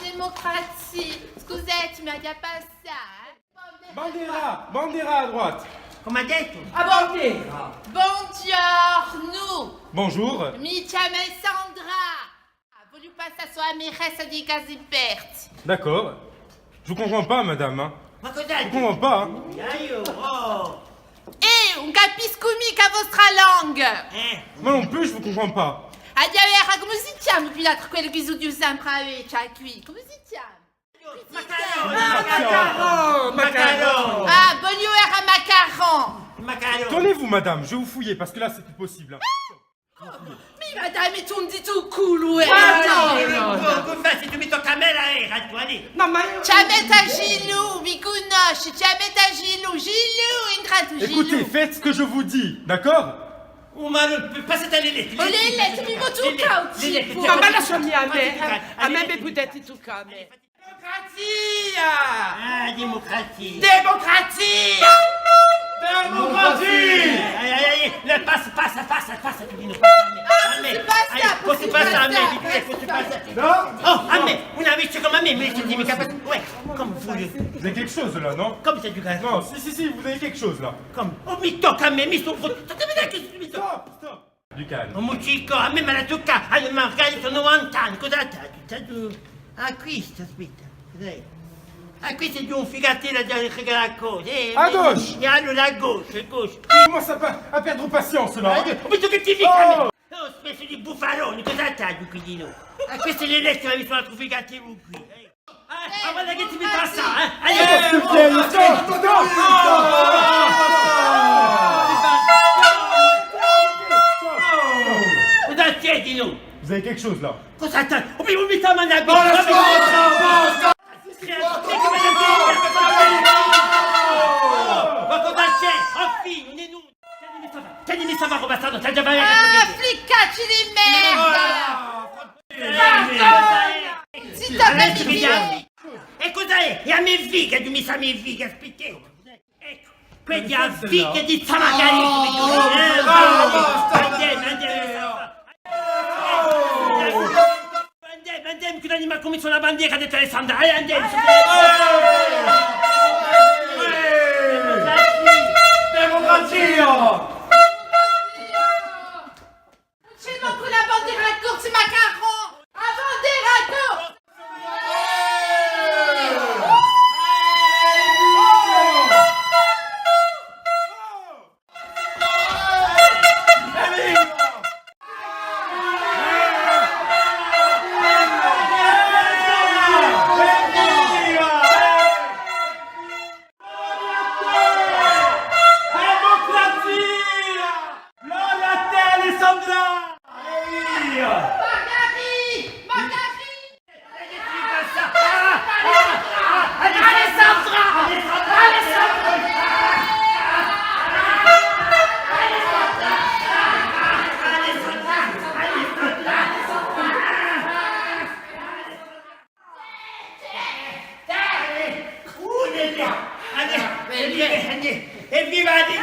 Démocratie. Scusate, ma dia passare. Bandera à droite. Come ha detto? Buongiorno. Bonjour. Mi chiamo Sandra. Voglio passare sua amichessa di Casipert. D'accord. Je vous comprends pas, madame. Hein. Ma cosa Je vous comprends pas. Hein. Un capisco mica vostra lingua. Moi non plus, je vous comprends pas. Adiavera, come si chiama più l'altro quello che usa sempre a qui? Come si chiama? Macaron. Ah, bonjour à macaron. Tournez-vous, madame, je vais vous fouiller parce que là, c'est plus possible. Hein. Mi madame, tu mi tu culo, Se tu mi tocca a me la era, tu allì. Ciametta Gilou, mi conosci, Ciametta Gilou, entra tu Gilou. Écoutez, faites ce que je vous dis, d'accord? Passate alle lettere. Oh, le lettere, mi vuoi tu cauci? Mamma lasciami a me potete toccare. Democratie. Passa, Pipino, passa a me, Oh, a me, una vecchia come a me, invece di mica... Ouais, comme vous. Vous avez quelque chose là, non? Comme c'est du gaz. Non, si, vous avez quelque chose là. Comme, oh, mi tocca a me, mi sto... Mi tocca. Stop. Du calme. Oh, Muccico, a me la tocca, magari sono 90 anni, cosa c'è? Ah, questo, aspetta, cos'è? Ah, questo è di un figatino da regalare cose. À gauche. E allora a gauche. Il commence à perdre patience là. Hein. Ho visto che ti dica! Oh, specie di bufaloni, cosa taglio qui di no? Ah, queste le lettere mi sono affigate qui. Ah, guarda che ti mi passa, Cosa c'è di no? Vous avez quelque chose là. Cosa c'è? Oh, mi sta mandando! Ma cosa c'è? Oh, figlio, non è nulla! Tienimi sta roba bastardo, t'ha già Ah, fliccacci di merda! Si t'appelle E cos'è? E a me viga, tu mi sa me viga, aspettate! Ecco, quelli a viga di Samagari! Andiamo, che l'anima come sulla bandiera di Alessandra! Andiamo! Democrazia! C'è manco la bandiera a corsi macaron! A bandiera a corsi! Evviva di